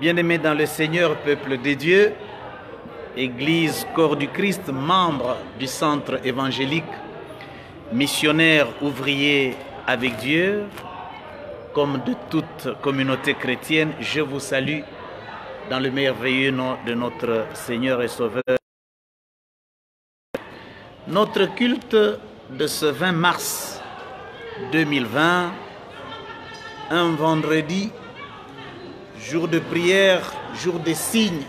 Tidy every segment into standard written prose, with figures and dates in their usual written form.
Bien-aimés dans le Seigneur, peuple de Dieu, Église Corps du Christ, membre du centre évangélique, missionnaire ouvrier avec Dieu, comme de toute communauté chrétienne, je vous salue dans le merveilleux nom de notre Seigneur et Sauveur. Notre culte de ce 20 mars 2020, un vendredi, jour de prière, jour des signes,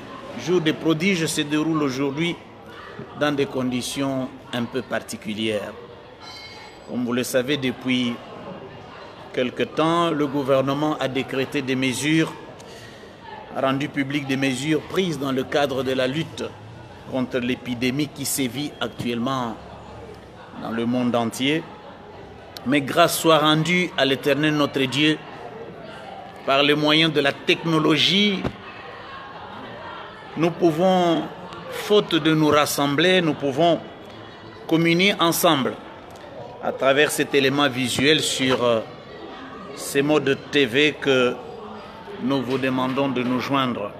jour des prodiges, se déroule aujourd'hui dans des conditions un peu particulières. Comme vous le savez, depuis quelque temps, le gouvernement a décrété des mesures, a rendu publiques des mesures prises dans le cadre de la lutte contre l'épidémie qui sévit actuellement dans le monde entier. Mais grâce soit rendue à l'Éternel notre Dieu, par le moyen de la technologie, nous pouvons, faute de nous rassembler, nous pouvons communier ensemble à travers cet élément visuel sur ces modes TV que nous vous demandons de nous joindre.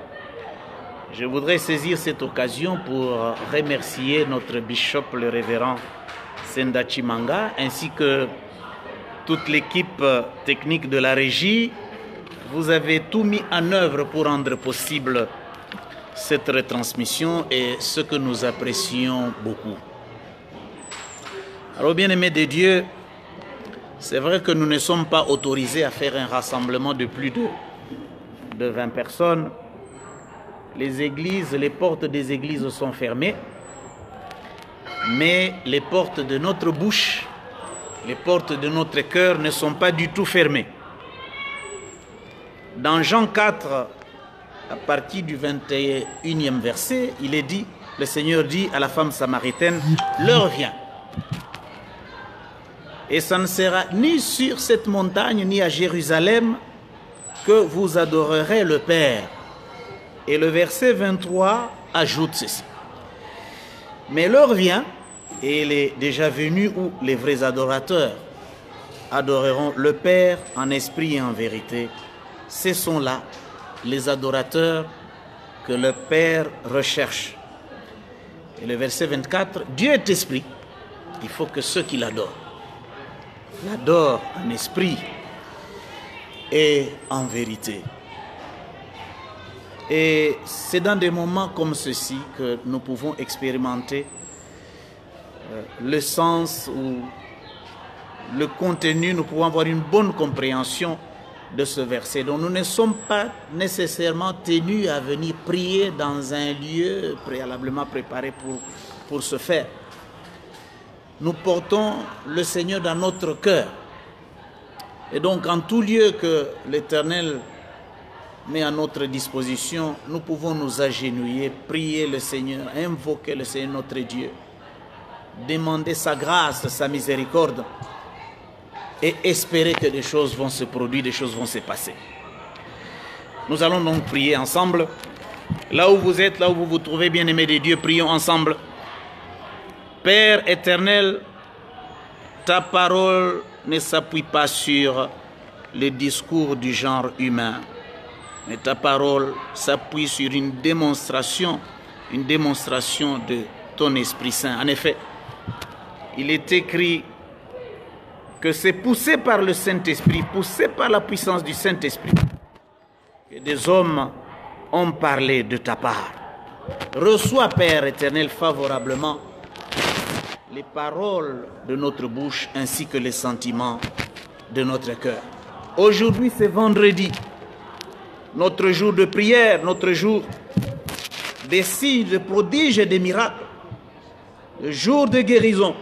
Je voudrais saisir cette occasion pour remercier notre bishop, le révérend Senda Chimanga, ainsi que toute l'équipe technique de la régie. Vous avez tout mis en œuvre pour rendre possible cette retransmission et ce que nous apprécions beaucoup. Alors, bien-aimés de Dieu, c'est vrai que nous ne sommes pas autorisés à faire un rassemblement de plus de 20 personnes. Les églises, les portes des églises sont fermées, mais les portes de notre bouche, les portes de notre cœur ne sont pas du tout fermées. Dans Jean 4, à partir du 21e verset, il est dit, le Seigneur dit à la femme samaritaine, l'heure vient. Et ça ne sera ni sur cette montagne, ni à Jérusalem, que vous adorerez le Père. Et le verset 23 ajoute ceci. Mais l'heure vient, et elle est déjà venue, où les vrais adorateurs adoreront le Père en esprit et en vérité. Ce sont là les adorateurs que le Père recherche. Et le verset 24, Dieu est esprit. Il faut que ceux qui l'adorent en esprit et en vérité. Et c'est dans des moments comme ceci que nous pouvons expérimenter le sens ou le contenu, nous pouvons avoir une bonne compréhension de ce verset. Donc nous ne sommes pas nécessairement tenus à venir prier dans un lieu préalablement préparé pour ce faire. Nous portons le Seigneur dans notre cœur. Et donc en tout lieu que l'Éternel met à notre disposition, nous pouvons nous agenouiller, prier le Seigneur, invoquer le Seigneur notre Dieu, demander sa grâce, sa miséricorde, et espérer que des choses vont se produire, des choses vont se passer. Nous allons donc prier ensemble. Là où vous êtes, là où vous vous trouvez, bien-aimés de Dieu, prions ensemble. Père éternel, ta parole ne s'appuie pas sur le discours du genre humain, mais ta parole s'appuie sur une démonstration de ton Esprit Saint. En effet, il est écrit que c'est poussé par le Saint-Esprit, poussé par la puissance du Saint-Esprit, que des hommes ont parlé de ta part. Reçois, Père éternel, favorablement les paroles de notre bouche ainsi que les sentiments de notre cœur. Aujourd'hui, c'est vendredi, notre jour de prière, notre jour des signes, de prodiges et des miracles, le jour de guérison.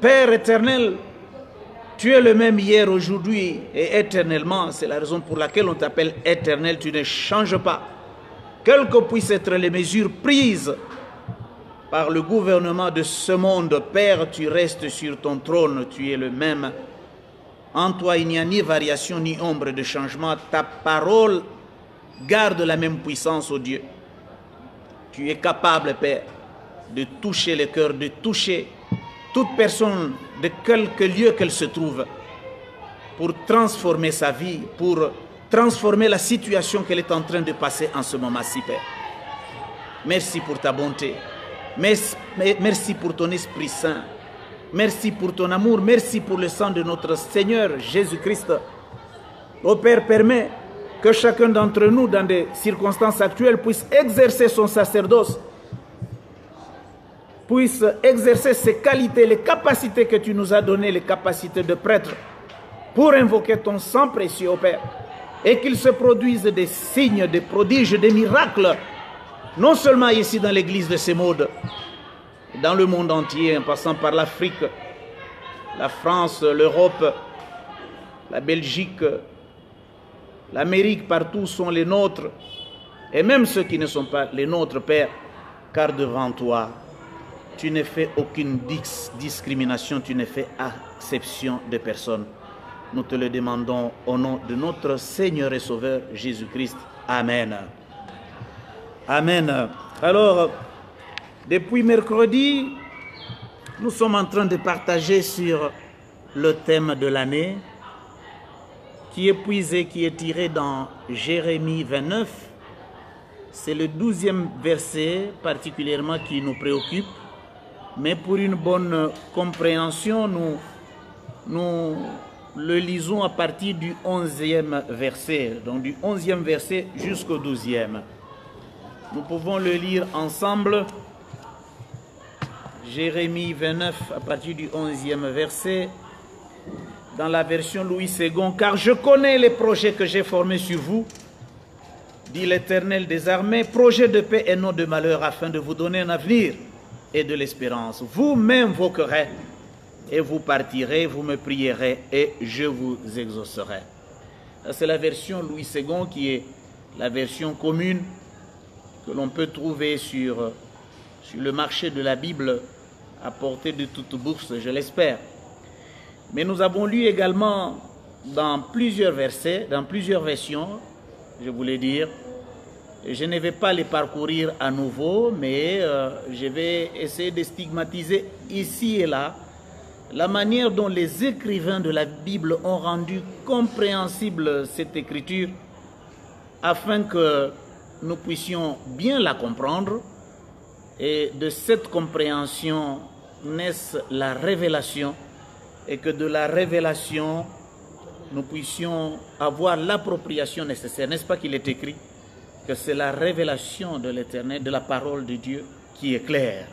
Père éternel, tu es le même hier, aujourd'hui et éternellement. C'est la raison pour laquelle on t'appelle éternel. Tu ne changes pas. Quelles que puissent être les mesures prises par le gouvernement de ce monde, Père, tu restes sur ton trône. Tu es le même. En toi, il n'y a ni variation ni ombre de changement. Ta parole garde la même puissance, ô Dieu. Tu es capable, Père, de toucher le cœur, de toucher toute personne de quelque lieu qu'elle se trouve, pour transformer sa vie, pour transformer la situation qu'elle est en train de passer en ce moment-ci, Père. Merci pour ta bonté. Merci pour ton Esprit Saint. Merci pour ton amour. Merci pour le sang de notre Seigneur Jésus-Christ. Ô Père, permets que chacun d'entre nous, dans des circonstances actuelles, puisse exercer son sacerdoce, puisse exercer ses qualités, les capacités que tu nous as données, les capacités de prêtre, pour invoquer ton sang précieux, ô Père, et qu'il se produise des signes, des prodiges, des miracles, non seulement ici dans l'église de Semoud, dans le monde entier, en passant par l'Afrique, la France, l'Europe, la Belgique, l'Amérique, partout sont les nôtres, et même ceux qui ne sont pas les nôtres, Père, car devant toi, tu n'as fait aucune discrimination, tu n'as fait exception de personne. Nous te le demandons au nom de notre Seigneur et Sauveur Jésus-Christ. Amen. Amen. Alors, depuis mercredi, nous sommes en train de partager sur le thème de l'année qui est puisé, qui est tiré dans Jérémie 29. C'est le 12e verset particulièrement qui nous préoccupe. Mais pour une bonne compréhension, nous le lisons à partir du 11e verset. Donc du 11e verset jusqu'au 12e. Nous pouvons le lire ensemble. Jérémie 29 à partir du 11e verset. Dans la version Louis II. Car je connais les projets que j'ai formés sur vous, dit l'Éternel des armées, projets de paix et non de malheur, afin de vous donner un avenir et de l'espérance. Vous m'invoquerez et vous partirez, vous me prierez et je vous exaucerai. C'est la version Louis II qui est la version commune que l'on peut trouver sur le marché de la Bible à portée de toute bourse, je l'espère. Mais nous avons lu également dans plusieurs versets, dans plusieurs versions, je voulais dire. Je ne vais pas les parcourir à nouveau, mais je vais essayer de stigmatiser ici et là la manière dont les écrivains de la Bible ont rendu compréhensible cette écriture afin que nous puissions bien la comprendre et de cette compréhension naisse la révélation et que de la révélation nous puissions avoir l'appropriation nécessaire. N'est-ce pas qu'il est écrit que c'est la révélation de l'Éternel, de la parole de Dieu qui est claire.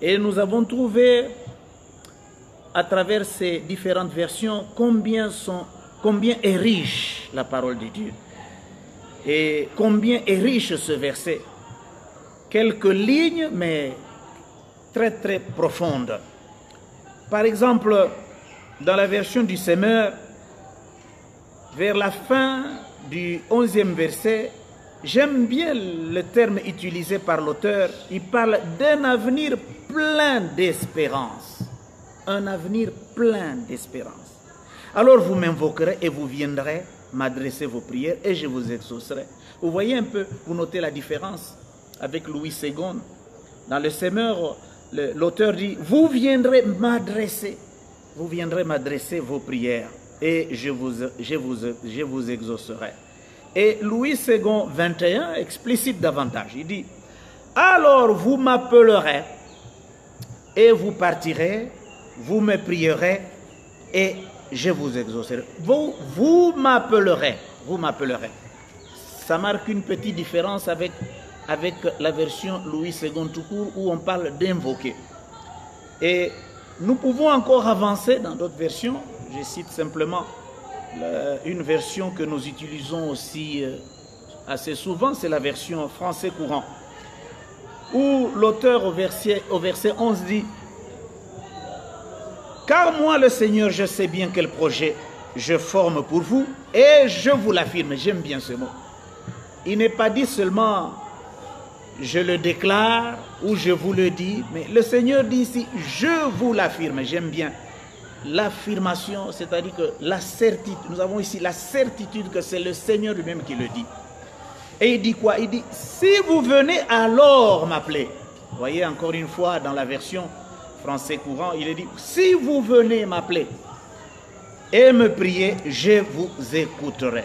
Et nous avons trouvé à travers ces différentes versions combien est riche la parole de Dieu et combien est riche ce verset. Quelques lignes mais très très profondes. Par exemple, dans la version du Semeur, vers la fin du 11e verset, j'aime bien le terme utilisé par l'auteur. Il parle d'un avenir plein d'espérance. Un avenir plein d'espérance. Alors vous m'invoquerez et vous viendrez m'adresser vos prières et je vous exaucerai. Vous voyez un peu, vous notez la différence avec Louis II. Dans le Semeur, l'auteur dit, vous viendrez m'adresser vos prières et je vous exaucerai. Et Louis II 21 explicite davantage. Il dit, alors vous m'appellerez et vous partirez, vous me prierez et je vous exaucerai. Vous m'appellerez. Ça marque une petite différence avec la version Louis II tout court où on parle d'invoquer. Et nous pouvons encore avancer dans d'autres versions. Je cite simplement une version que nous utilisons aussi assez souvent, c'est la version français courant, où l'auteur au verset 11 dit « Car moi le Seigneur, je sais bien quel projet je forme pour vous et je vous l'affirme. » J'aime bien ce mot. Il n'est pas dit seulement « je le déclare » ou « je vous le dis », mais le Seigneur dit ici « je vous l'affirme ». J'aime bien l'affirmation, c'est-à-dire que la certitude, nous avons ici la certitude que c'est le Seigneur lui-même qui le dit. Et il dit quoi? Il dit, si vous venez alors m'appeler. Vous voyez encore une fois dans la version français courant, il est dit, si vous venez m'appeler et me prier, je vous écouterai.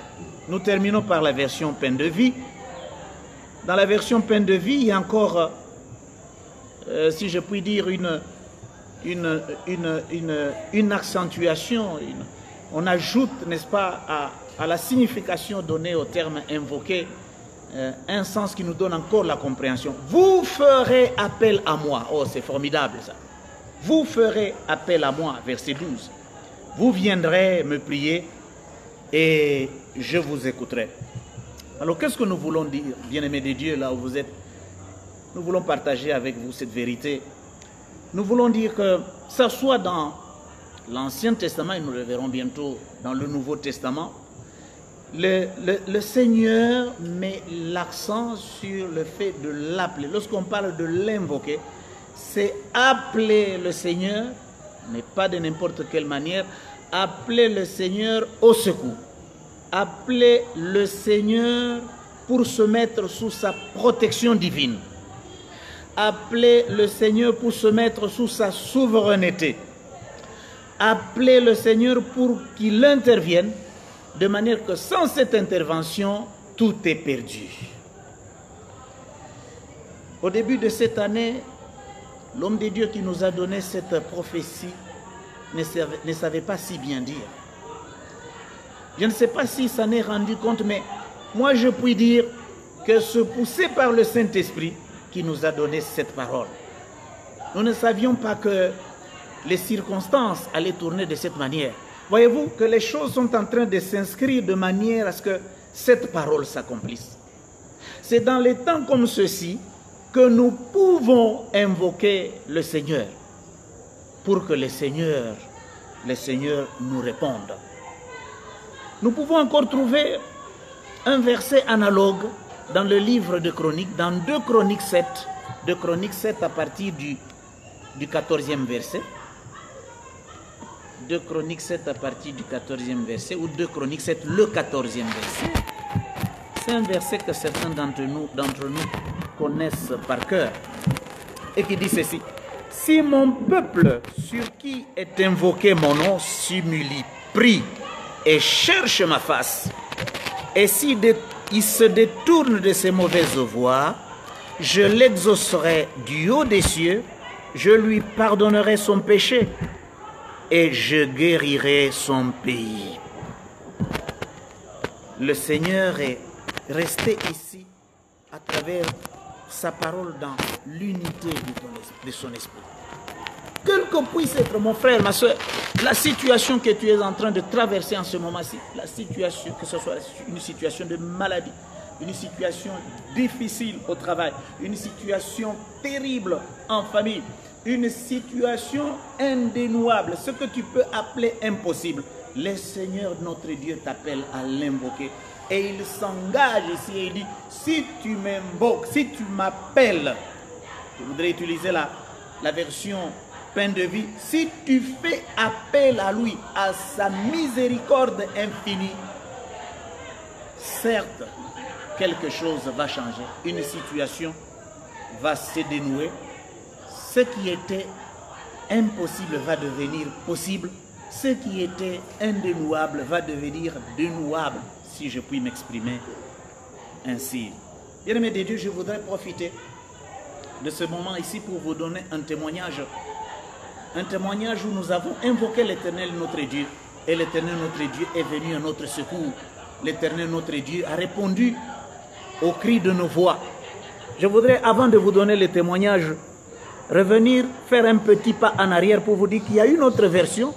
Nous terminons par la version peine de vie. Dans la version peine de vie, il y a encore, si je puis dire, une accentuation. On ajoute, n'est-ce pas, à la signification donnée au terme invoqué, un sens qui nous donne encore la compréhension. Vous ferez appel à moi. Oh, c'est formidable ça. Vous ferez appel à moi, verset 12. Vous viendrez me prier et je vous écouterai. Alors, qu'est-ce que nous voulons dire, bien-aimés de Dieu, là où vous êtes? Nous voulons partager avec vous cette vérité. Nous voulons dire que ça soit dans l'Ancien Testament, et nous le verrons bientôt dans le Nouveau Testament, le Seigneur met l'accent sur le fait de l'appeler. Lorsqu'on parle de l'invoquer, c'est appeler le Seigneur, mais pas de n'importe quelle manière, appeler le Seigneur au secours. Appeler le Seigneur pour se mettre sous sa protection divine. Appeler le Seigneur pour se mettre sous sa souveraineté. Appeler le Seigneur pour qu'il intervienne, de manière que sans cette intervention, tout est perdu. Au début de cette année, l'homme de Dieu qui nous a donné cette prophétie ne savait pas si bien dire. Je ne sais pas si ça n'est rendu compte, mais moi je puis dire que c'est poussé par le Saint-Esprit qui nous a donné cette parole. Nous ne savions pas que les circonstances allaient tourner de cette manière. Voyez-vous que les choses sont en train de s'inscrire de manière à ce que cette parole s'accomplisse. C'est dans les temps comme ceci que nous pouvons invoquer le Seigneur pour que le Seigneur nous réponde. Nous pouvons encore trouver un verset analogue dans le livre de Chroniques, dans 2 Chroniques 7, 2 Chroniques 7 à partir du 14e verset. 2 Chroniques 7 à partir du 14e verset, ou 2 Chroniques 7, le 14e verset. C'est un verset que certains d'entre nous connaissent par cœur et qui dit ceci. Si mon peuple sur qui est invoqué mon nom s'humilie, prie et cherche ma face, et si il se détourne de ses mauvaises voies, je l'exaucerai du haut des cieux, je lui pardonnerai son péché et je guérirai son pays. Le Seigneur est resté ici à travers sa parole dans l'unité de son esprit. Quel que puisse être, mon frère, ma soeur, la situation que tu es en train de traverser en ce moment-ci, la situation, que ce soit une situation de maladie, une situation difficile au travail, une situation terrible en famille, une situation indénouable, ce que tu peux appeler impossible, le Seigneur notre Dieu t'appelle à l'invoquer. Et il s'engage ici et il dit, si tu m'invoques, si tu m'appelles, je voudrais utiliser la version peine de vie, si tu fais appel à lui, à sa miséricorde infinie, certes, quelque chose va changer, une situation va se dénouer, ce qui était impossible va devenir possible, ce qui était indénouable va devenir dénouable, si je puis m'exprimer ainsi. Bien-aimés de Dieu, je voudrais profiter de ce moment ici pour vous donner un témoignage où nous avons invoqué l'Éternel notre Dieu, et l'Éternel notre Dieu est venu à notre secours. L'Éternel notre Dieu a répondu au cri de nos voix. Je voudrais, avant de vous donner le témoignage, revenir faire un petit pas en arrière pour vous dire qu'il y a une autre version,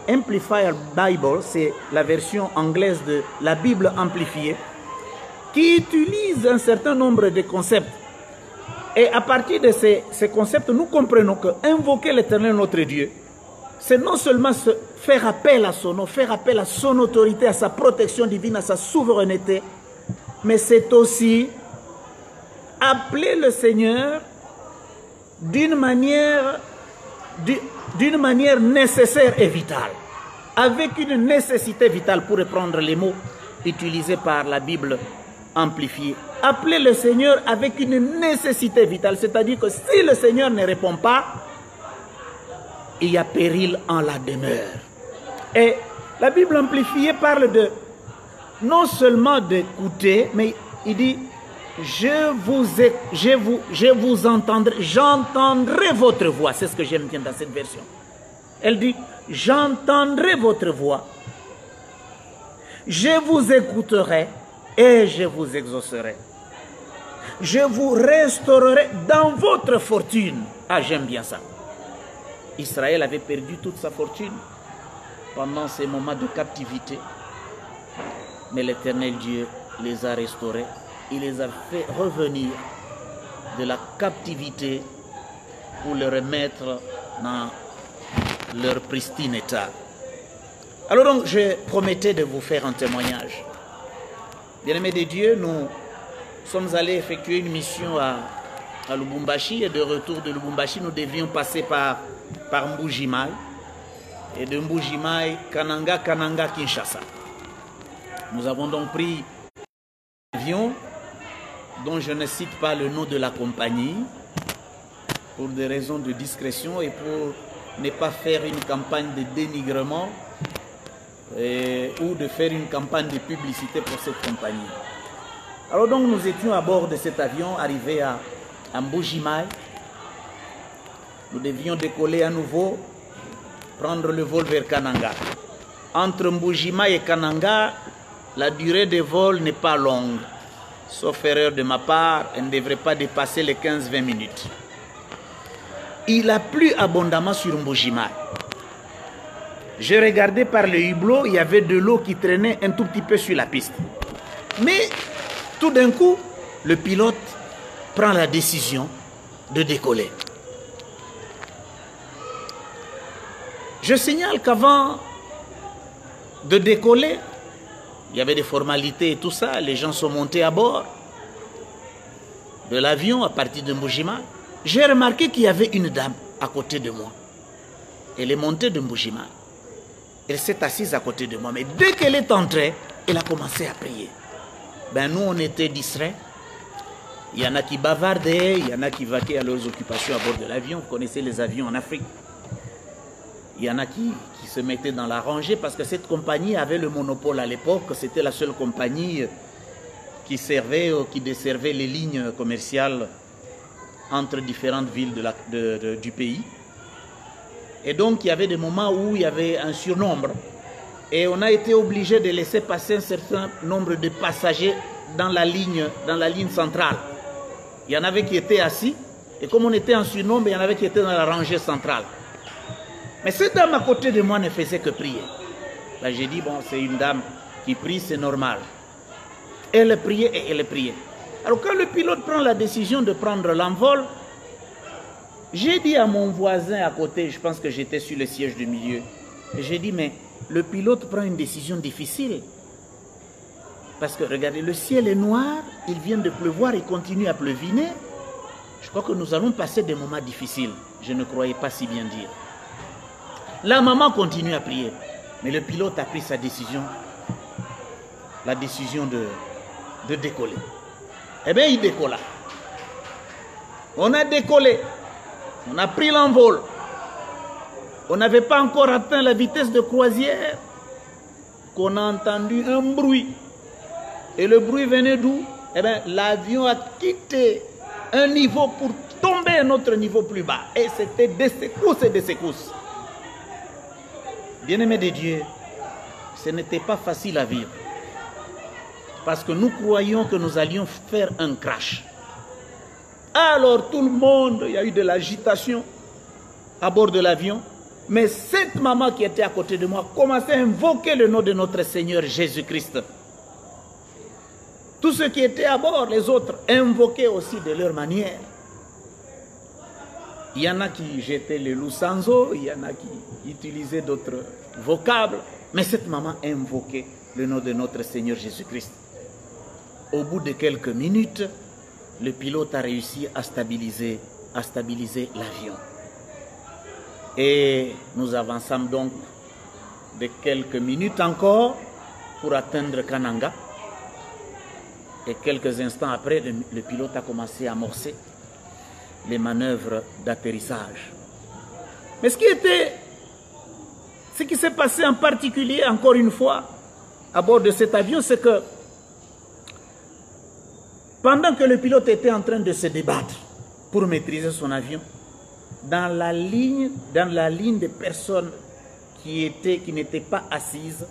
Amplified Bible, c'est la version anglaise de la Bible amplifiée, qui utilise un certain nombre de concepts. Et à partir de ces concepts, nous comprenons que invoquer l'Éternel notre Dieu, c'est non seulement faire appel à son nom, faire appel à son autorité, à sa protection divine, à sa souveraineté, mais c'est aussi appeler le Seigneur d'une manière nécessaire et vitale, avec une nécessité vitale, pour reprendre les mots utilisés par la Bible amplifiée. Appeler le Seigneur avec une nécessité vitale, c'est-à-dire que si le Seigneur ne répond pas, il y a péril en la demeure. Et la Bible amplifiée parle non seulement d'écouter, mais il dit, je vous entendrai, j'entendrai votre voix. C'est ce que j'aime bien dans cette version. Elle dit, j'entendrai votre voix, je vous écouterai et je vous exaucerai. Je vous restaurerai dans votre fortune. Ah, j'aime bien ça. Israël avait perdu toute sa fortune pendant ces moments de captivité. Mais l'Éternel Dieu les a restaurés. Il les a fait revenir de la captivité pour les remettre dans leur pristine état. Alors donc, je promettais de vous faire un témoignage. Bien-aimés de Dieu, nous sommes allés effectuer une mission à Lubumbashi, et de retour de Lubumbashi, nous devions passer par Mbuji-Mayi, et de Mbuji-Mayi, Kananga, Kinshasa. Nous avons donc pris un avion dont je ne cite pas le nom de la compagnie pour des raisons de discrétion et pour ne pas faire une campagne de dénigrement ou de faire une campagne de publicité pour cette compagnie. Alors donc nous étions à bord de cet avion arrivé à Mbuji-Mayi. Nous devions décoller à nouveau, prendre le vol vers Kananga. Entre Mbuji-Mayi et Kananga, la durée de vol n'est pas longue. Sauf erreur de ma part, elle ne devrait pas dépasser les 15-20 minutes. Il a plu abondamment sur Mbuji-Mayi. J'ai regardé par le hublot, il y avait de l'eau qui traînait un tout petit peu sur la piste. Mais tout d'un coup, le pilote prend la décision de décoller. Je signale qu'avant de décoller, il y avait des formalités et tout ça. Les gens sont montés à bord de l'avion à partir de Mbuji-Mayi. J'ai remarqué qu'il y avait une dame à côté de moi. Elle est montée de Mbuji-Mayi. Elle s'est assise à côté de moi. Mais dès qu'elle est entrée, elle a commencé à prier. Ben nous, on était distraits. Il y en a qui bavardaient, il y en a qui vaquaient à leurs occupations à bord de l'avion. Vous connaissez les avions en Afrique. Il y en a qui se mettaient dans la rangée parce que cette compagnie avait le monopole à l'époque. C'était la seule compagnie qui servait ou qui desservait les lignes commerciales entre différentes villes du pays. Et donc il y avait des moments où il y avait un surnombre. Et on a été obligé de laisser passer un certain nombre de passagers dans la ligne centrale. Il y en avait qui étaient assis. Et comme on était en surnombre, il y en avait qui étaient dans la rangée centrale. Mais cette dame à côté de moi ne faisait que prier. Ben, j'ai dit, bon, c'est une dame qui prie, c'est normal. Elle priait et elle priait. Alors quand le pilote prend la décision de prendre l'envol, j'ai dit à mon voisin à côté, je pense que j'étais sur le siège du milieu, j'ai dit, mais le pilote prend une décision difficile. Parce que regardez, le ciel est noir, il vient de pleuvoir, il continue à pleuviner. Je crois que nous allons passer des moments difficiles. Je ne croyais pas si bien dire. La maman continue à prier. Mais le pilote a pris sa décision, la décision de décoller. Eh bien, il décolla. On a décollé. On a pris l'envol. On n'avait pas encore atteint la vitesse de croisière qu'on a entendu un bruit. Et le bruit venait d'où? Eh bien, l'avion a quitté un niveau pour tomber à un autre niveau plus bas. Et c'était des secousses et des secousses. Bien-aimés de Dieu, ce n'était pas facile à vivre. Parce que nous croyions que nous allions faire un crash. Alors tout le monde, il y a eu de l'agitation à bord de l'avion. Mais cette maman qui était à côté de moi commençait à invoquer le nom de notre Seigneur Jésus-Christ. Tous ceux qui étaient à bord, les autres, invoquaient aussi de leur manière. Il y en a qui jetaient le lousanzo, il y en a qui utilisaient d'autres vocables. Mais cette maman invoquait le nom de notre Seigneur Jésus-Christ. Au bout de quelques minutes, le pilote a réussi à stabiliser l'avion. Et nous avançons donc de quelques minutes encore pour atteindre Kananga. Et quelques instants après, le pilote a commencé à amorcer les manœuvres d'atterrissage. Mais ce qui s'est passé en particulier, encore une fois, à bord de cet avion, c'est que pendant que le pilote était en train de se débattre pour maîtriser son avion, dans la ligne des personnes qui n'étaient pas assises,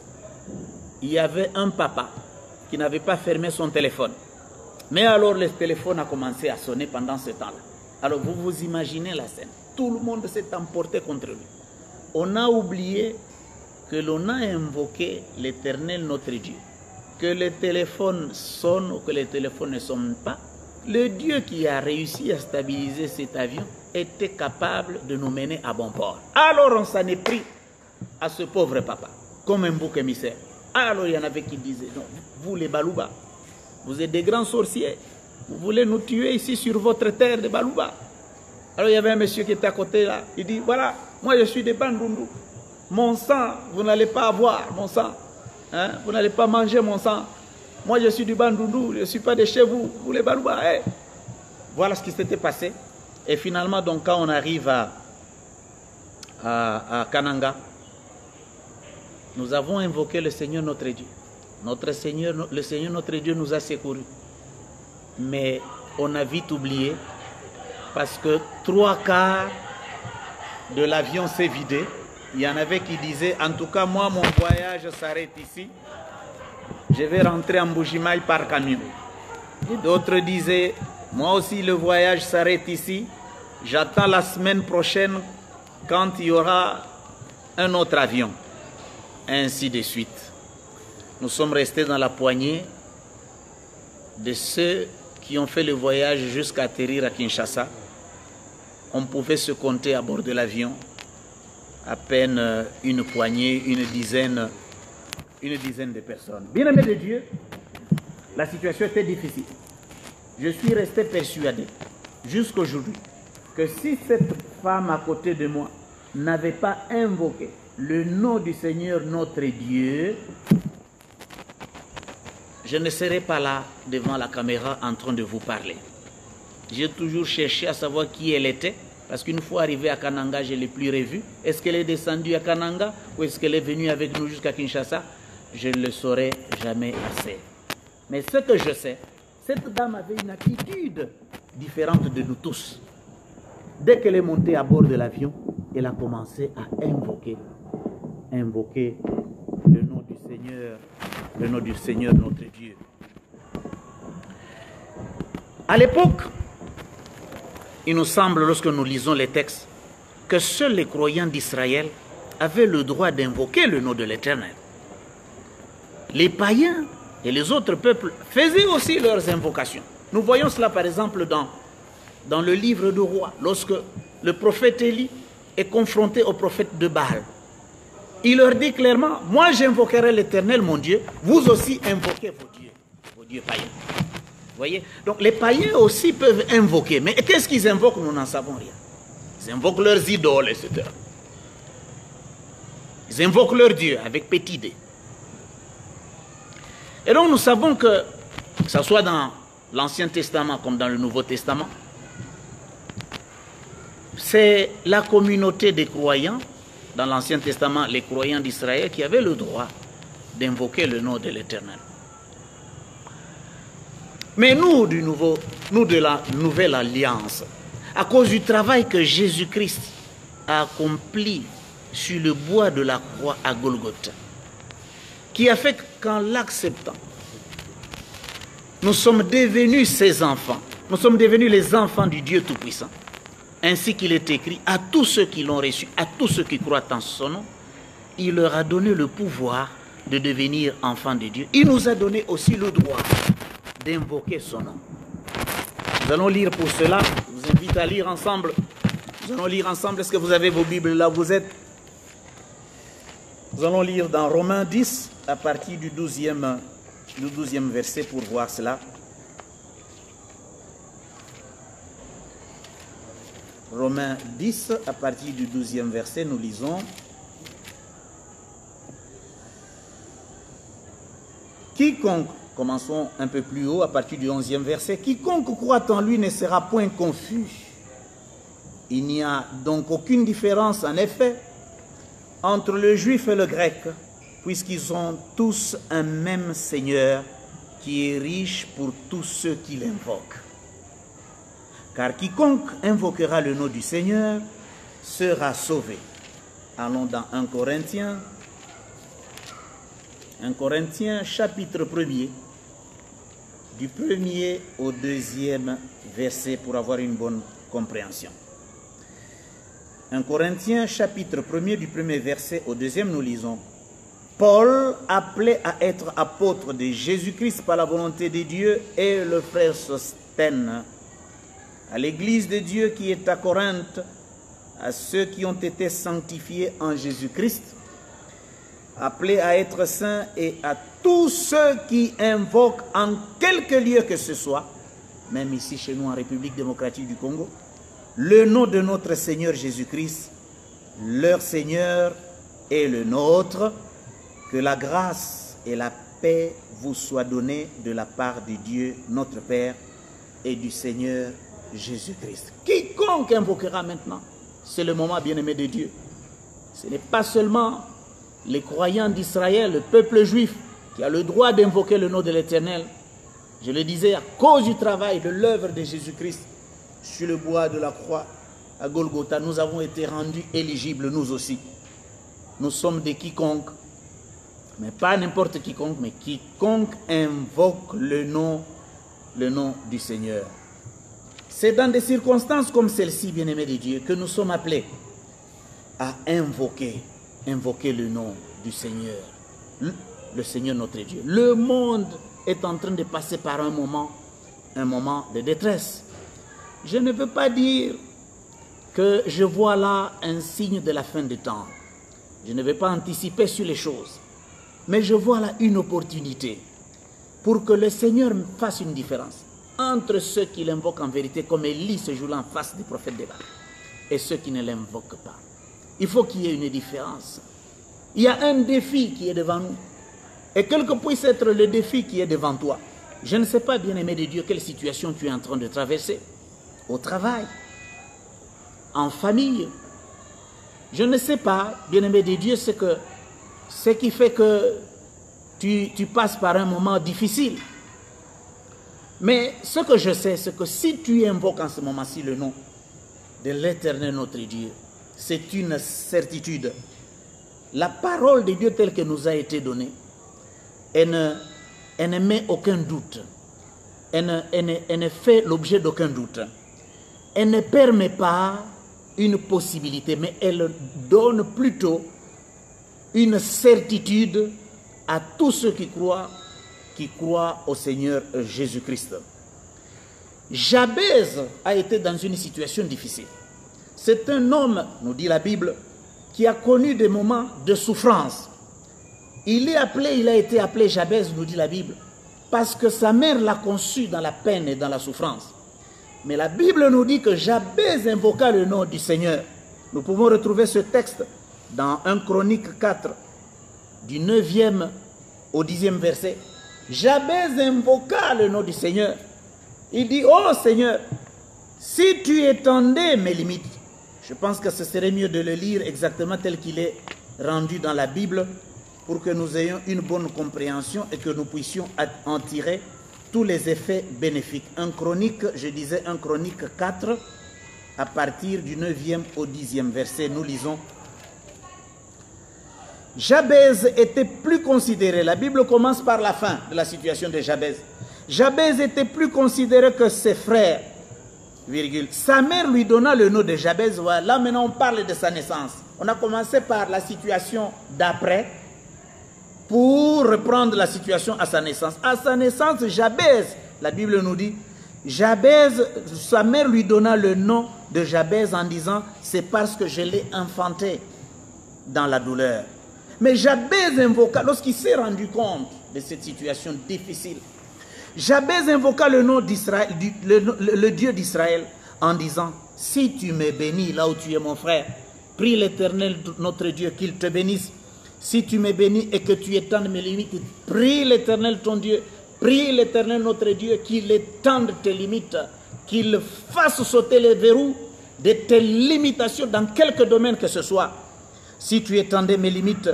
il y avait un papa qui n'avait pas fermé son téléphone. Mais alors le téléphone a commencé à sonner pendant ce temps-là. Alors vous vous imaginez la scène. Tout le monde s'est emporté contre lui. On a oublié que l'on a invoqué l'Éternel notre Dieu. Que le téléphone sonne ou que le téléphone ne sonne pas, le Dieu qui a réussi à stabiliser cet avion était capable de nous mener à bon port. Alors on s'en est pris à ce pauvre papa, comme un bouc émissaire. Alors il y en avait qui disaient, non, vous les Balouba, vous êtes des grands sorciers, vous voulez nous tuer ici sur votre terre de Balouba. Alors il y avait un monsieur qui était à côté là, il dit, voilà, moi je suis des Bandundu, mon sang, vous n'allez pas avoir mon sang, hein? Vous n'allez pas manger mon sang. Moi je suis du Bandundu, je ne suis pas de chez vous, vous les Balouba. Hey. Voilà ce qui s'était passé. Et finalement, donc, quand on arrive à Kananga, nous avons invoqué le Seigneur notre Dieu. Le Seigneur notre Dieu nous a secourus. Mais on a vite oublié parce que 3/4 de l'avion s'est vidé. Il y en avait qui disaient, en tout cas moi mon voyage s'arrête ici. Je vais rentrer en Bujimaï par camion. D'autres disaient, moi aussi le voyage s'arrête ici. J'attends la semaine prochaine quand il y aura un autre avion. Ainsi de suite. Nous sommes restés dans la poignée de ceux qui ont fait le voyage jusqu'à atterrir à Kinshasa. On pouvait se compter à bord de l'avion à peine une poignée, une dizaine de personnes. Bien-aimés de Dieu, la situation était difficile. Je suis resté persuadé jusqu'aujourd'hui que si cette femme à côté de moi n'avait pas invoqué le nom du Seigneur notre Dieu, je ne serais pas là devant la caméra en train de vous parler. J'ai toujours cherché à savoir qui elle était, parce qu'une fois arrivée à Kananga, je ne l'ai plus revue. Est-ce qu'elle est descendue à Kananga ou est-ce qu'elle est venue avec nous jusqu'à Kinshasa? Je ne le saurai jamais assez. Mais ce que je sais, cette dame avait une attitude différente de nous tous. Dès qu'elle est montée à bord de l'avion, elle a commencé à invoquer le nom du Seigneur notre Dieu. À l'époque, il nous semble, lorsque nous lisons les textes, que seuls les croyants d'Israël avaient le droit d'invoquer le nom de l'Éternel. Les païens et les autres peuples faisaient aussi leurs invocations. Nous voyons cela par exemple dans le livre de Rois, lorsque le prophète Élie est confronté au prophète de Baal. Il leur dit clairement, moi j'invoquerai l'Éternel mon Dieu, vous aussi invoquez vos dieux païens. Vous voyez? Donc les païens aussi peuvent invoquer, mais qu'est-ce qu'ils invoquent? Nous n'en savons rien. Ils invoquent leurs idoles, etc. Ils invoquent leur Dieu avec petit d. Et donc nous savons que ce soit dans l'Ancien Testament comme dans le Nouveau Testament, c'est la communauté des croyants, dans l'Ancien Testament, les croyants d'Israël, qui avaient le droit d'invoquer le nom de l'Éternel. Mais nous de la Nouvelle Alliance, à cause du travail que Jésus-Christ a accompli sur le bois de la croix à Golgotha, qui a fait qu'en l'acceptant, nous sommes devenus ses enfants. Nous sommes devenus les enfants du Dieu Tout-Puissant. Ainsi qu'il est écrit, à tous ceux qui l'ont reçu, à tous ceux qui croient en son nom, il leur a donné le pouvoir de devenir enfants de Dieu. Il nous a donné aussi le droit d'invoquer son nom. Nous allons lire pour cela, je vous invite à lire ensemble. Nous allons lire ensemble, est-ce que vous avez vos Bibles là où vous êtes? Nous allons lire dans Romains 10, à partir du 12e verset pour voir cela. Romains 10, à partir du 12e verset, nous lisons. Quiconque, commençons un peu plus haut, à partir du 11e verset, quiconque croit en lui ne sera point confus. Il n'y a donc aucune différence, en effet, entre le juif et le grec, puisqu'ils ont tous un même Seigneur qui est riche pour tous ceux qui l'invoquent. Car quiconque invoquera le nom du Seigneur sera sauvé. Allons dans 1 Corinthiens. 1 Corinthiens chapitre 1er, du 1er au 2e verset pour avoir une bonne compréhension. 1 Corinthiens chapitre 1er, du 1er verset au 2e, nous lisons: Paul, appelé à être apôtre de Jésus-Christ par la volonté de Dieu, et le frère Sosthène, à l'église de Dieu qui est à Corinthe, à ceux qui ont été sanctifiés en Jésus-Christ, appelés à être saints, et à tous ceux qui invoquent en quelque lieu que ce soit, même ici chez nous en République démocratique du Congo, le nom de notre Seigneur Jésus-Christ, leur Seigneur et le nôtre. Que la grâce et la paix vous soient données de la part de Dieu, notre Père, et du Seigneur Jésus-Christ. Quiconque invoquera maintenant, c'est le moment bien-aimé de Dieu. Ce n'est pas seulement les croyants d'Israël, le peuple juif, qui a le droit d'invoquer le nom de l'Éternel. Je le disais, à cause du travail, de l'œuvre de Jésus-Christ, sur le bois de la croix, à Golgotha, nous avons été rendus éligibles, nous aussi. Nous sommes des quiconques. Mais pas n'importe quiconque, mais quiconque invoque le nom du Seigneur. C'est dans des circonstances comme celle-ci, bien-aimés de Dieu, que nous sommes appelés à invoquer le nom du Seigneur, le Seigneur notre Dieu. Le monde est en train de passer par un moment de détresse. Je ne veux pas dire que je vois là un signe de la fin des temps. Je ne vais pas anticiper sur les choses. Mais je vois là une opportunité pour que le Seigneur fasse une différence entre ceux qui l'invoquent en vérité, comme Élie ce jour-là en face du prophète de Baal, et ceux qui ne l'invoquent pas. Il faut qu'il y ait une différence. Il y a un défi qui est devant nous. Et quel que puisse être le défi qui est devant toi, je ne sais pas, bien-aimé de Dieu, quelle situation tu es en train de traverser. Au travail, en famille. Je ne sais pas, bien-aimé de Dieu, ce qui fait que tu passes par un moment difficile. Mais ce que je sais, c'est que si tu invoques en ce moment-ci le nom de l'Éternel notre Dieu, c'est une certitude. La parole de Dieu telle que nous a été donnée, elle ne met aucun doute. Elle ne fait l'objet d'aucun doute. Elle ne permet pas une possibilité, mais elle donne plutôt une certitude à tous ceux qui croient au Seigneur Jésus-Christ. Jabez a été dans une situation difficile. C'est un homme, nous dit la Bible, qui a connu des moments de souffrance. Il a été appelé Jabez, nous dit la Bible, parce que sa mère l'a conçu dans la peine et dans la souffrance. Mais la Bible nous dit que Jabez invoqua le nom du Seigneur. Nous pouvons retrouver ce texte dans 1 Chronique 4, du 9e au 10e verset. Jabez invoqua le nom du Seigneur. Il dit: oh Seigneur, si tu étendais mes limites. Je pense que ce serait mieux de le lire exactement tel qu'il est rendu dans la Bible, pour que nous ayons une bonne compréhension et que nous puissions en tirer tous les effets bénéfiques. 1 Chronique, je disais 1 Chronique 4, à partir du 9e au 10e verset, nous lisons: Jabez était plus considéré. La Bible commence par la fin de la situation de Jabez. Jabez était plus considéré que ses frères, virgule. Sa mère lui donna le nom de Jabez. Là maintenant on parle de sa naissance. On a commencé par la situation d'après pour reprendre la situation à sa naissance. À sa naissance, Jabez, la Bible nous dit, Jabez, sa mère lui donna le nom de Jabez en disant: c'est parce que je l'ai enfanté dans la douleur. Mais Jabez invoqua, lorsqu'il s'est rendu compte de cette situation difficile, Jabez invoqua le nom d'Israël, le Dieu d'Israël, en disant: si tu me bénis là où tu es mon frère, prie l'Éternel notre Dieu qu'il te bénisse. Si tu me bénis et que tu étendes mes limites, prie l'Éternel ton Dieu, prie l'Éternel notre Dieu qu'il étende tes limites, qu'il fasse sauter les verrous de tes limitations dans quelque domaine que ce soit. Si tu étendais mes limites,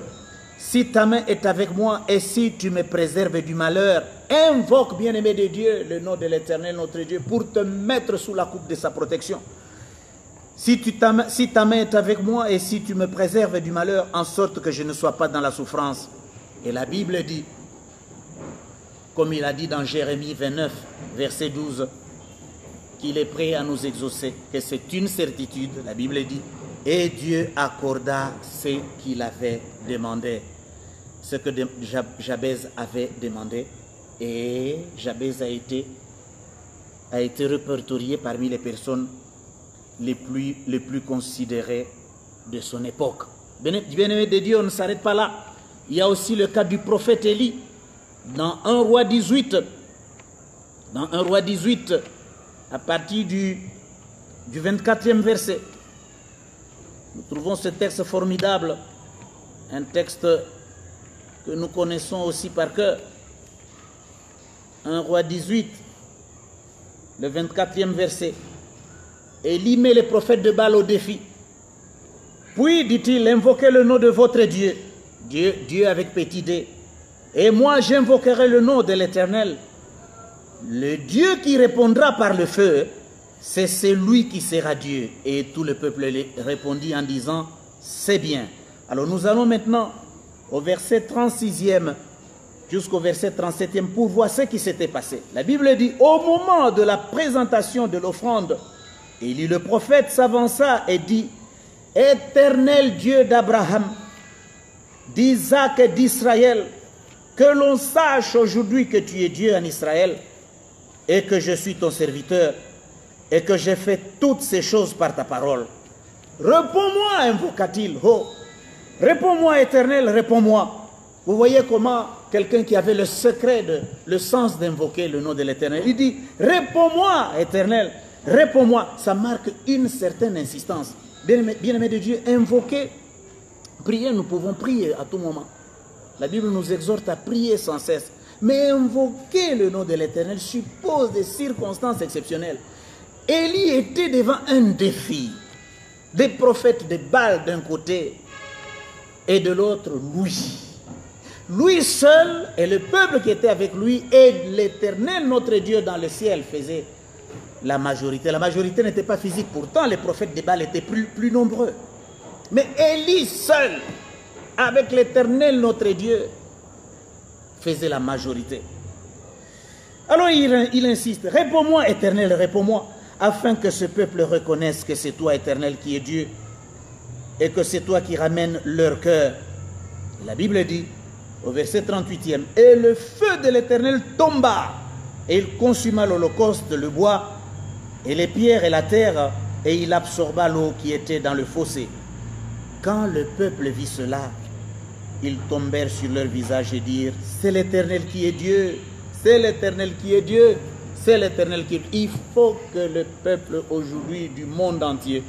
si ta main est avec moi et si tu me préserves du malheur, invoque, bien-aimé de Dieu, le nom de l'Éternel, notre Dieu, pour te mettre sous la coupe de sa protection. Si ta main est avec moi et si tu me préserves du malheur, en sorte que je ne sois pas dans la souffrance. Et la Bible dit, comme il a dit dans Jérémie 29, verset 12, qu'il est prêt à nous exaucer, que c'est une certitude, la Bible dit, et Dieu accorda ce qu'il avait demandé, ce que Jabez avait demandé, et Jabez a été répertorié parmi les personnes les plus considérées de son époque. Bien-aimé de Dieu, on ne s'arrête pas là. Il y a aussi le cas du prophète Élie, dans 1 Roi 18, à partir du 24e verset. Nous trouvons ce texte formidable, un texte que nous connaissons aussi par cœur. 1 Roi 18, le 24e verset. Élie met les prophètes de Baal au défi. Puis, dit-il, invoquez le nom de votre Dieu. Dieu avec petit d. Et moi, j'invoquerai le nom de l'Éternel. Le Dieu qui répondra par le feu, c'est celui qui sera Dieu. Et tout le peuple répondit en disant, c'est bien. Alors nous allons maintenant au verset 36e jusqu'au verset 37e pour voir ce qui s'était passé. La Bible dit, au moment de la présentation de l'offrande, Élie le prophète s'avança et dit, Éternel Dieu d'Abraham, d'Isaac et d'Israël, que l'on sache aujourd'hui que tu es Dieu en Israël et que je suis ton serviteur et que j'ai fait toutes ces choses par ta parole. Réponds-moi, invoqua-t-il. Oh, réponds-moi, Éternel, réponds-moi. Vous voyez comment quelqu'un qui avait le secret, le sens d'invoquer le nom de l'Éternel, il dit, réponds-moi, Éternel, réponds-moi. Ça marque une certaine insistance. Bien-aimé de Dieu, invoquer, prier, nous pouvons prier à tout moment. La Bible nous exhorte à prier sans cesse. Mais invoquer le nom de l'Éternel suppose des circonstances exceptionnelles. Élie était devant un défi. Des prophètes de Baal d'un côté et de l'autre, lui. Lui seul et le peuple qui était avec lui et l'Éternel, notre Dieu dans le ciel, faisait la majorité. La majorité n'était pas physique. Pourtant, les prophètes de Baal étaient plus nombreux. Mais Élie seul, avec l'Éternel, notre Dieu, faisait la majorité. Alors il insiste, réponds-moi, Éternel, réponds-moi, afin que ce peuple reconnaisse que c'est toi, Éternel, qui es Dieu, et que c'est toi qui ramènes leur cœur. La Bible dit, au verset 38e, et le feu de l'Éternel tomba, et il consuma l'holocauste, le bois, et les pierres et la terre, et il absorba l'eau qui était dans le fossé. Quand le peuple vit cela, ils tombèrent sur leur visage et dirent, c'est l'Éternel qui est Dieu, c'est l'Éternel qui est Dieu, c'est l'Éternel qui est Dieu. Il faut que le peuple aujourd'hui du monde entier,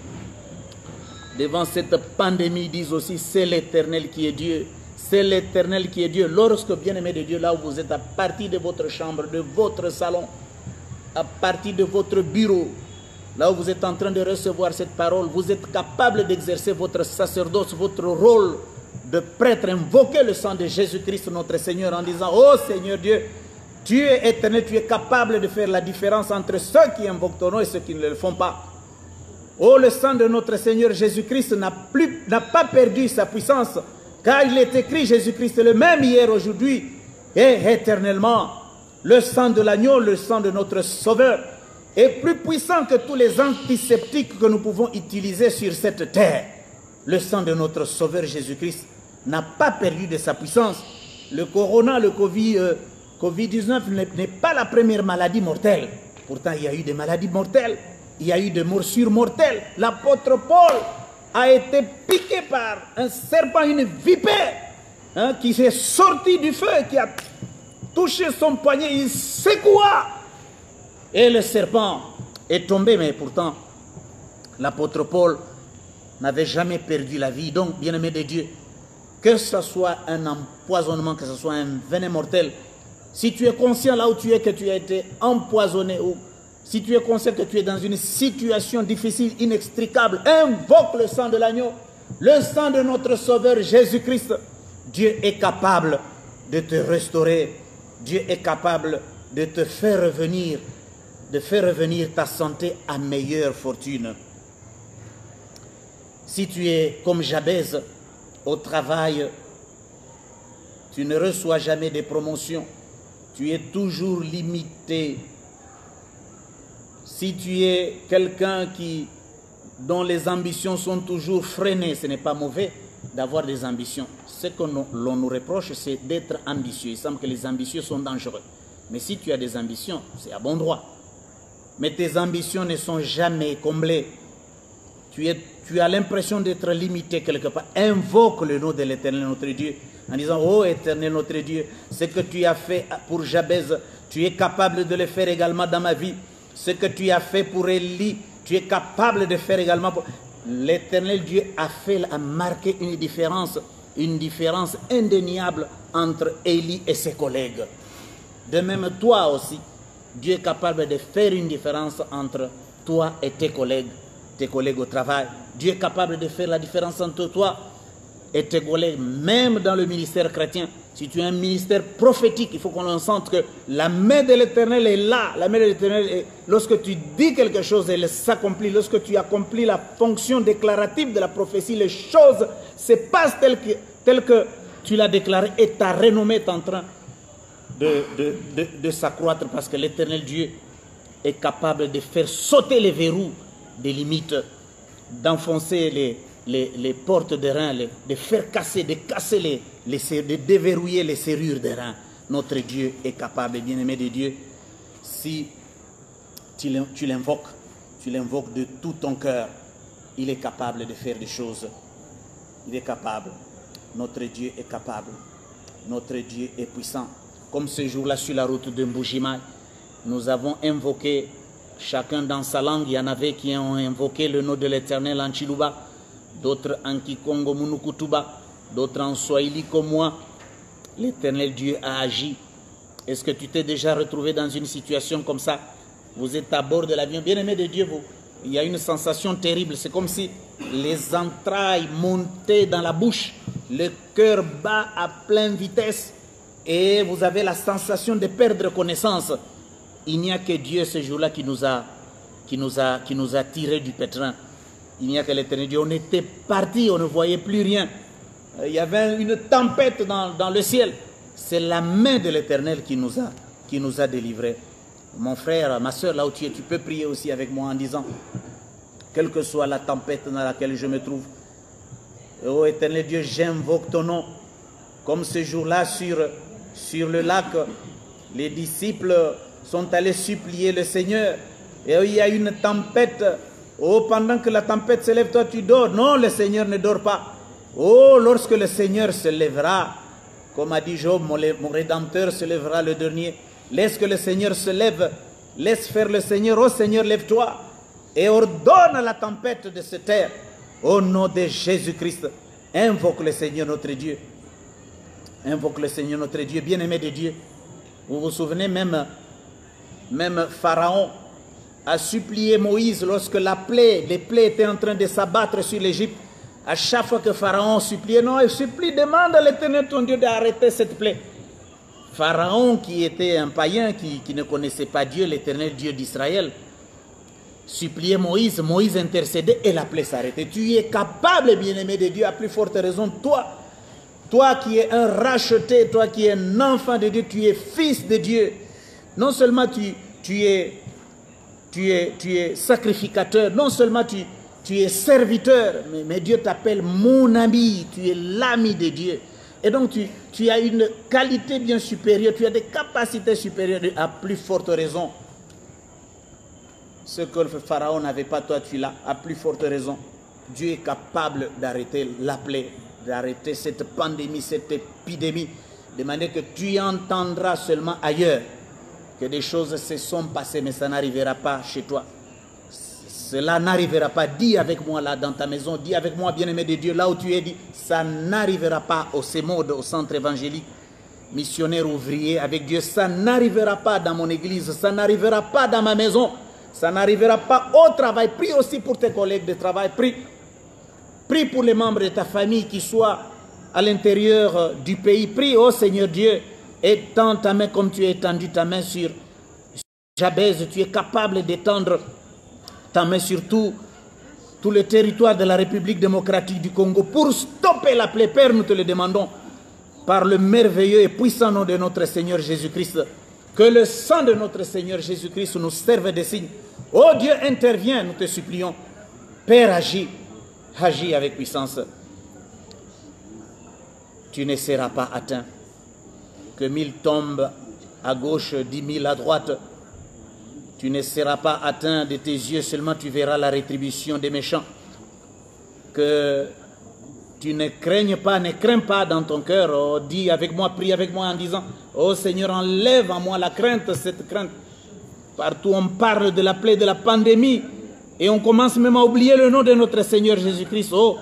devant cette pandémie, dise aussi, c'est l'Éternel qui est Dieu, c'est l'Éternel qui est Dieu. Lorsque, bien-aimé de Dieu, là où vous êtes, à partir de votre chambre, de votre salon, à partir de votre bureau, là où vous êtes en train de recevoir cette parole, vous êtes capable d'exercer votre sacerdoce, votre rôle de prêtre, invoquer le sang de Jésus-Christ, notre Seigneur, en disant, oh Seigneur Dieu, tu es éternel, tu es capable de faire la différence entre ceux qui invoquent ton nom et ceux qui ne le font pas. Oh, le sang de notre Seigneur Jésus-Christ n'a pas perdu sa puissance, car il est écrit, Jésus-Christ est le même hier, aujourd'hui et éternellement. Le sang de l'agneau, le sang de notre Sauveur, est plus puissant que tous les antiseptiques que nous pouvons utiliser sur cette terre. Le sang de notre Sauveur Jésus-Christ n'a pas perdu de sa puissance. Le corona, le Covid-19 n'est pas la première maladie mortelle. Pourtant, il y a eu des maladies mortelles. Il y a eu des morsures mortelles. L'apôtre Paul a été piqué par un serpent, une vipère, qui s'est sorti du feu, qui a touché son poignet, il secoua. Et le serpent est tombé, mais pourtant, l'apôtre Paul n'avait jamais perdu la vie. Donc, bien-aimé de Dieu, que ce soit un empoisonnement, que ce soit un venin mortel, si tu es conscient là où tu es que tu as été empoisonné, ou si tu es conscient que tu es dans une situation difficile, inextricable, invoque le sang de l'agneau, le sang de notre Sauveur Jésus-Christ. Dieu est capable de te restaurer. Dieu est capable de te faire revenir, de faire revenir ta santé à meilleure fortune. Si tu es comme Jabez au travail, tu ne reçois jamais de promotion. Tu es toujours limité. Si tu es quelqu'un dont les ambitions sont toujours freinées, ce n'est pas mauvais d'avoir des ambitions. Ce que l'on nous reproche, c'est d'être ambitieux. Il semble que les ambitieux sont dangereux. Mais si tu as des ambitions, c'est à bon droit. Mais tes ambitions ne sont jamais comblées. Tu as l'impression d'être limité quelque part. Invoque le nom de l'Éternel notre Dieu en disant: oh Éternel notre Dieu, ce que tu as fait pour Jabez, tu es capable de le faire également dans ma vie. Ce que tu as fait pour Élie, tu es capable de faire également pour... L'Éternel Dieu a marqué une différence indéniable entre Élie et ses collègues. De même, toi aussi, Dieu est capable de faire une différence entre toi et tes collègues au travail. Dieu est capable de faire la différence entre toi et tes collègues, même dans le ministère chrétien. Si tu as un ministère prophétique, il faut qu'on en sente que la main de l'Éternel est là. La main de l'Éternel est... Lorsque tu dis quelque chose, elle s'accomplit. Lorsque tu accomplis la fonction déclarative de la prophétie, les choses se passent telles que tu l'as déclaré et ta renommée est en train de s'accroître, parce que l'Éternel Dieu est capable de faire sauter les verrous des limites, d'enfoncer les portes des reins, de faire casser, de déverrouiller les serrures des reins. Notre Dieu est capable, bien-aimé de Dieu. Si tu l'invoques de tout ton cœur, il est capable de faire des choses. Il est capable. Notre Dieu est capable. Notre Dieu est puissant. Comme ce jour-là sur la route de Mbujimaï, nous avons invoqué, chacun dans sa langue, il y en avait qui ont invoqué le nom de l'Éternel en Chiluba, d'autres en Kikongo Munukutuba, d'autres en Swahili comme moi. L'Éternel Dieu a agi. Est-ce que tu t'es déjà retrouvé dans une situation comme ça? Vous êtes à bord de l'avion, bien-aimé de Dieu, il y a une sensation terrible. C'est comme si les entrailles montaient dans la bouche, le cœur bat à pleine vitesse et vous avez la sensation de perdre connaissance. Il n'y a que Dieu ce jour-là qui nous a tirés du pétrin. Il n'y a que l'Éternel Dieu. On était parti, on ne voyait plus rien. Il y avait une tempête dans le ciel. C'est la main de l'Éternel qui nous a délivrés. Mon frère, ma soeur, là où tu es, tu peux prier aussi avec moi en disant: quelle que soit la tempête dans laquelle je me trouve, ô Éternel Dieu, j'invoque ton nom. Comme ce jour-là sur le lac, les disciples sont allés supplier le Seigneur. Et il y a une tempête. Oh, pendant que la tempête se lève, toi tu dors. Non, le Seigneur ne dort pas. Oh, lorsque le Seigneur se lèvera, comme a dit Job, mon Rédempteur se lèvera le dernier. Laisse que le Seigneur se lève. Laisse faire le Seigneur. Oh Seigneur, lève-toi et ordonne à la tempête de se taire. Au nom de Jésus-Christ, invoque le Seigneur notre Dieu. Invoque le Seigneur notre Dieu, bien-aimé de Dieu. Vous vous souvenez, même Pharaon a supplié Moïse lorsque les plaies étaient en train de s'abattre sur l'Égypte. À chaque fois que Pharaon suppliait, non, il supplie, demande à l'Éternel ton Dieu d'arrêter cette plaie. Pharaon, qui était un païen, qui ne connaissait pas Dieu, l'Éternel Dieu d'Israël, suppliait Moïse, Moïse intercédait et la plaie s'arrêtait. Tu es capable, bien-aimé de Dieu, à plus forte raison, toi qui es un racheté, toi qui es un enfant de Dieu, tu es fils de Dieu. Non seulement tu es sacrificateur, non seulement tu es serviteur, mais Dieu t'appelle mon ami, tu es l'ami de Dieu. Et donc tu as une qualité bien supérieure, tu as des capacités supérieures, à plus forte raison. Ce que le Pharaon n'avait pas, toi tu l'as, à plus forte raison. Dieu est capable d'arrêter la plaie, d'arrêter cette pandémie, cette épidémie, de manière que tu entendras seulement ailleurs que des choses se sont passées, mais ça n'arrivera pas chez toi. Cela n'arrivera pas. Dis avec moi là dans ta maison, dis avec moi, bien-aimé de Dieu, là où tu es, dis, ça n'arrivera pas au CEMOD, au centre évangélique, missionnaire ouvrier avec Dieu. Ça n'arrivera pas dans mon église, ça n'arrivera pas dans ma maison, ça n'arrivera pas au travail. Prie aussi pour tes collègues de travail, prie pour les membres de ta famille qui soient à l'intérieur du pays. Prie, ô Seigneur Dieu, étends ta main comme tu as étendu ta main sur Jabez. Tu es capable d'étendre ta main sur tout le territoire de la République démocratique du Congo pour stopper la plaie. Père, nous te le demandons par le merveilleux et puissant nom de notre Seigneur Jésus-Christ. Que le sang de notre Seigneur Jésus-Christ nous serve de signe. Oh Dieu, interviens, nous te supplions. Père, agis avec puissance. Tu ne seras pas atteint. Que 1000 tombent à gauche, 10 000 à droite. Tu ne seras pas atteint de tes yeux, seulement tu verras la rétribution des méchants. Que tu ne craignes pas, ne crains pas dans ton cœur. Oh, dis avec moi, prie avec moi en disant, oh Seigneur, enlève à moi la crainte, cette crainte. Partout on parle de la plaie, de la pandémie, et on commence même à oublier le nom de notre Seigneur Jésus-Christ. Oh,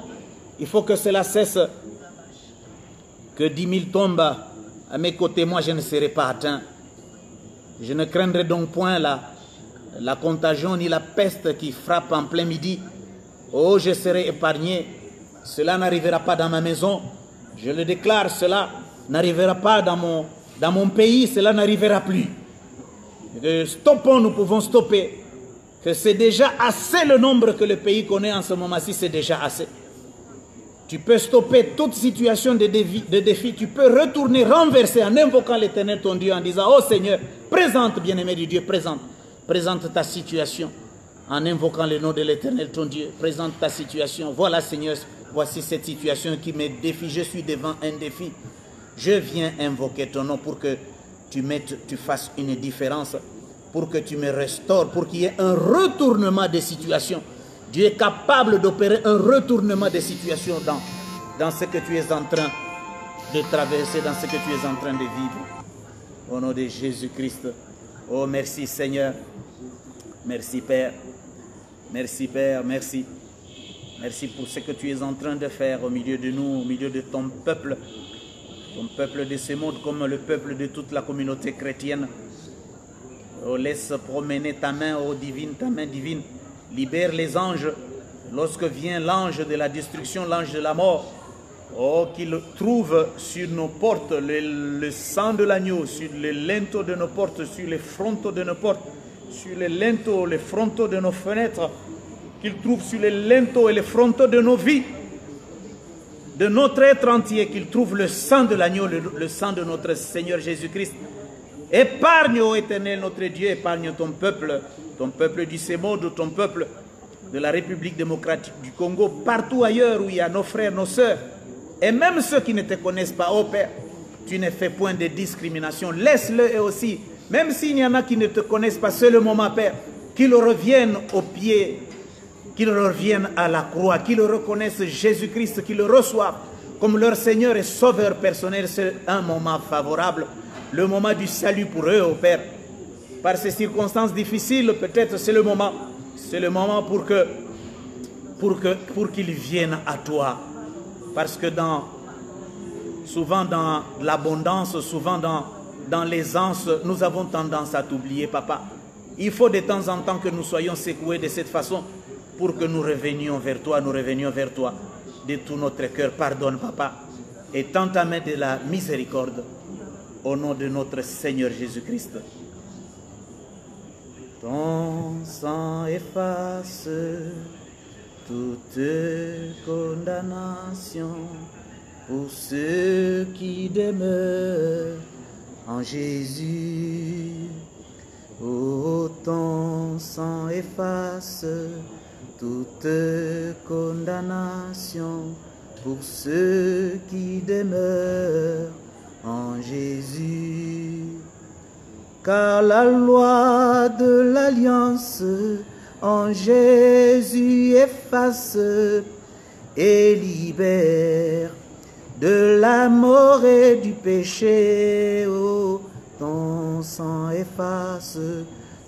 il faut que cela cesse. Que 10 000 tombent à mes côtés, moi je ne serai pas atteint. Je ne craindrai donc point la contagion ni la peste qui frappe en plein midi. Oh, je serai épargné. Cela n'arrivera pas dans ma maison. Je le déclare, cela n'arrivera pas dans mon pays. Cela n'arrivera plus. Stoppons, nous pouvons stopper. Que c'est déjà assez le nombre que le pays connaît en ce moment-ci, c'est déjà assez. Tu peux stopper toute situation de défi. Tu peux retourner, renverser en invoquant l'Éternel ton Dieu en disant, oh Seigneur, présente, bien-aimé du Dieu, présente ta situation en invoquant le nom de l'Éternel ton Dieu. Présente ta situation. Voilà Seigneur, voici cette situation qui me défie. Je suis devant un défi. Je viens invoquer ton nom pour que tu fasses une différence, pour que tu me restaures, pour qu'il y ait un retournement des situations. Dieu est capable d'opérer un retournement des situations dans ce que tu es en train de traverser, dans ce que tu es en train de vivre. Au nom de Jésus-Christ. Oh, merci Seigneur. Merci Père. Merci Père, merci. Merci pour ce que tu es en train de faire au milieu de nous, au milieu de ton peuple de ce monde comme le peuple de toute la communauté chrétienne. Oh, laisse promener ta main, oh divine, ta main divine. Libère les anges lorsque vient l'ange de la destruction, l'ange de la mort. Oh, qu'il trouve sur nos portes le sang de l'agneau, sur les linteaux de nos portes, sur les frontaux de nos portes, sur les linteaux, les frontaux de nos fenêtres, qu'il trouve sur les linteaux et les frontaux de nos vies, de notre être entier, qu'il trouve le sang de l'agneau, le sang de notre Seigneur Jésus-Christ. Épargne, ô Éternel, notre Dieu, épargne ton peuple du Sémode, ton peuple de la République démocratique du Congo, partout ailleurs où il y a nos frères, nos sœurs, et même ceux qui ne te connaissent pas, ô Père, tu ne fais point de discrimination. Laisse-le eux aussi, même s'il y en a qui ne te connaissent pas, c'est le moment, Père, qu'ils reviennent au pied, qu'ils reviennent à la croix, qu'ils reconnaissent Jésus-Christ, qu'ils le reçoivent comme leur Seigneur et Sauveur personnel. C'est un moment favorable, le moment du salut pour eux, ô Père. Par ces circonstances difficiles, peut-être c'est le moment pour qu'ils viennent à toi. Parce que souvent dans l'abondance, souvent dans l'aisance, nous avons tendance à t'oublier, Papa. Il faut de temps en temps que nous soyons secoués de cette façon pour que nous revenions vers toi, de tout notre cœur. Pardonne, Papa, et tends ta main de la miséricorde au nom de notre Seigneur Jésus-Christ. Ton sang efface toute condamnation pour ceux qui demeurent en Jésus. Oh, ton sang efface toute condamnation pour ceux qui demeurent en Jésus. Car la loi de l'alliance en Jésus efface et libère de la mort et du péché. Oh, ton sang efface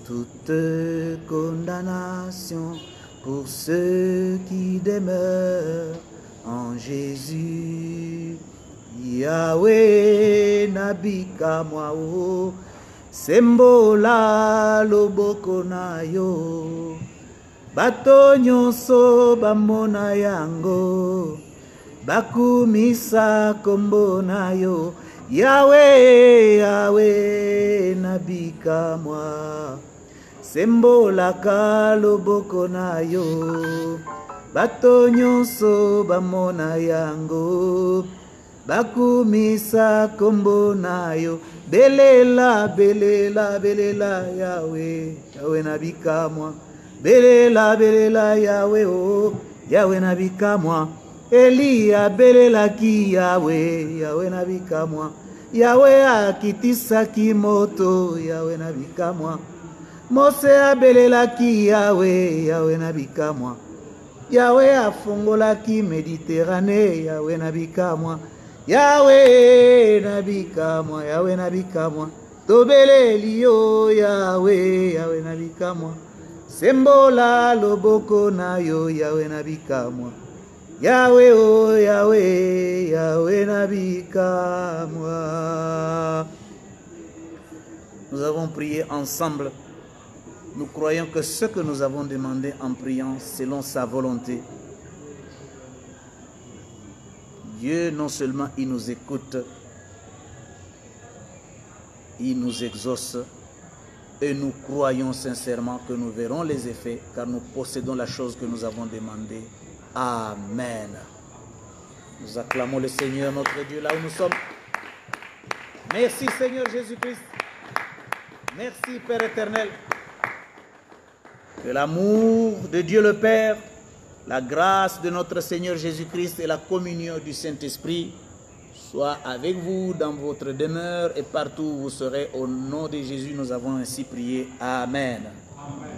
toute condamnation pour ceux qui demeurent en Jésus. Yahweh nabika mwao sembola loboko na yo bato nyonso bamona yango bakumisa kombo na yo. Yahweh, Yahweh, nabikamwa. Sembolaka loboko na yo. Bato nyonso bamona yango. Bakumisa kombo na yo. Belela, belela, belela, Yahweh, Yahweh nabikamwa. Belela, belela, Yahweh, oh, Yahweh nabikamwa. Eliya belelaki Yahweh, Yahweh nabikamwa. Yahweh akitisaki moto, Yahweh nabikamwa. Mose abelelaki Yahweh, Yahweh nabikamwa. Yahweh afongolaki Mediterranée, Yahweh nabikamwa. Yahweh nabikamwa, Yahweh nabikamwa. Tobeleli yo Yahweh, Yahweh nabikamwa. Sembola loboko na yo, Yahweh nabikamwa. Yahweh, oh Yahweh, Yahweh nabikamwa. Nous avons prié ensemble. Nous croyons que ce que nous avons demandé en priant selon sa volonté, Dieu non seulement il nous écoute, il nous exauce, et nous croyons sincèrement que nous verrons les effets, car nous possédons la chose que nous avons demandée. Amen. Nous acclamons le Seigneur, notre Dieu, là où nous sommes. Merci Seigneur Jésus-Christ. Merci Père éternel. Que l'amour de Dieu le Père, la grâce de notre Seigneur Jésus-Christ et la communion du Saint-Esprit soient avec vous dans votre demeure et partout où vous serez. Au nom de Jésus, nous avons ainsi prié. Amen. Amen.